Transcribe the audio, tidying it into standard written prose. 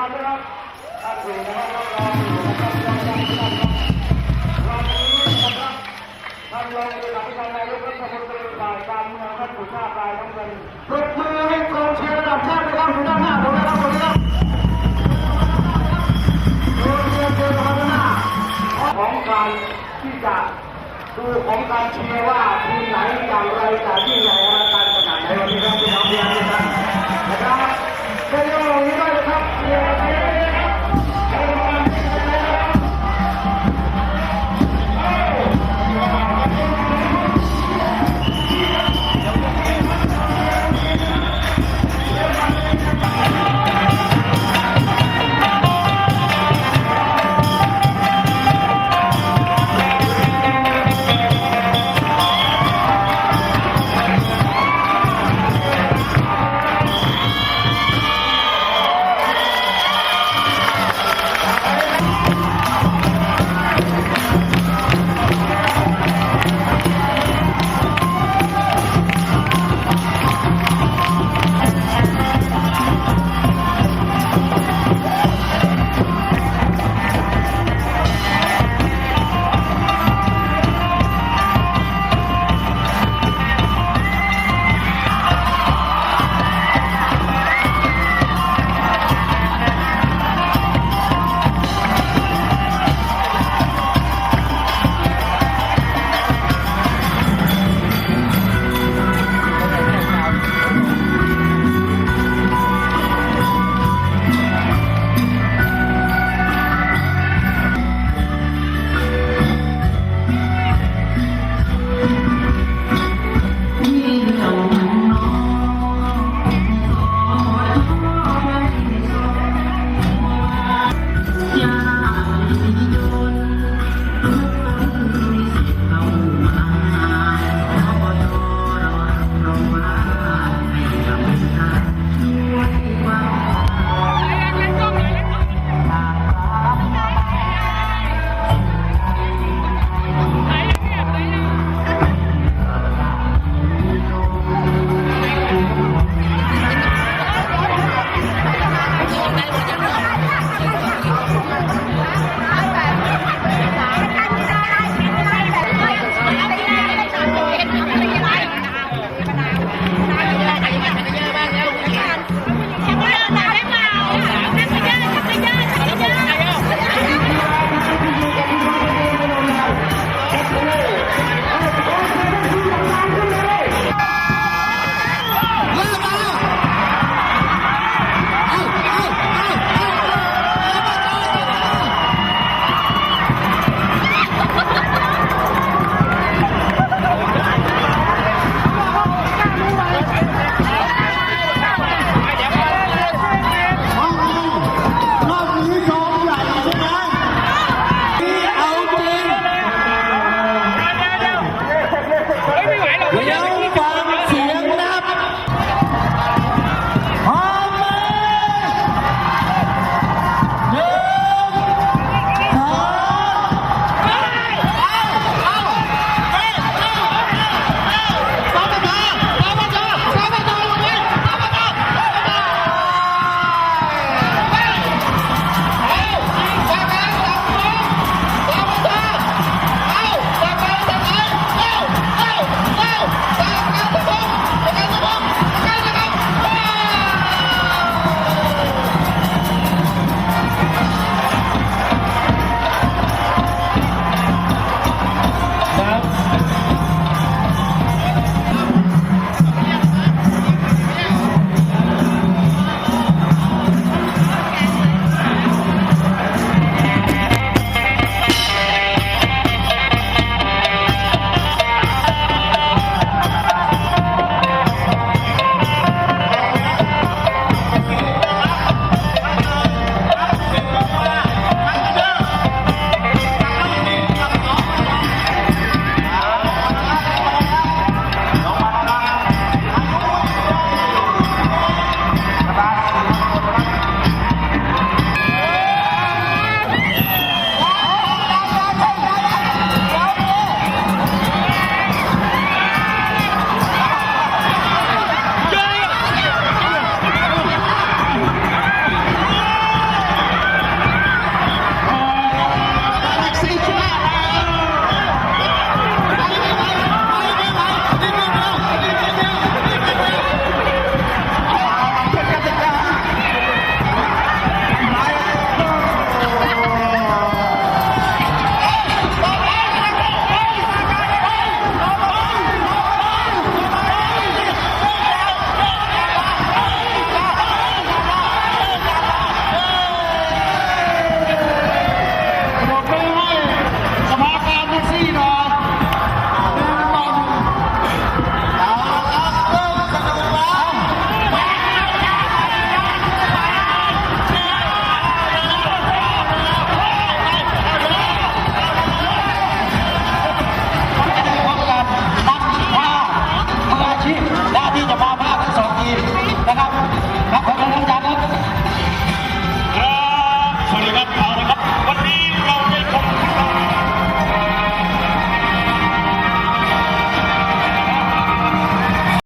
านด้วยครับท่านอยู่นะครับรออยู่นะครับรอนี้นะครับท่านรองเลขาธิการนายกรัฐมนตรีฝ่ายการเมืองท่านสุชาติลายน้ำเงินปรบมือให้กองเชียร์ระดับชาตินะครับอยู่ด้านหน้าผมนะครับผมนะครับโดยเรียนเชิญพัฒนาของการที่จะดูของการเชียร์ว่าทีมไหนอย่างไรจะยิ่งใหญ่อลังการขนาดไหนวันนี้ครับพี่น้องเชียร์กันนะครับเป็นเรื่องนี้ได้เลยครับเชียร์กันเลยครับ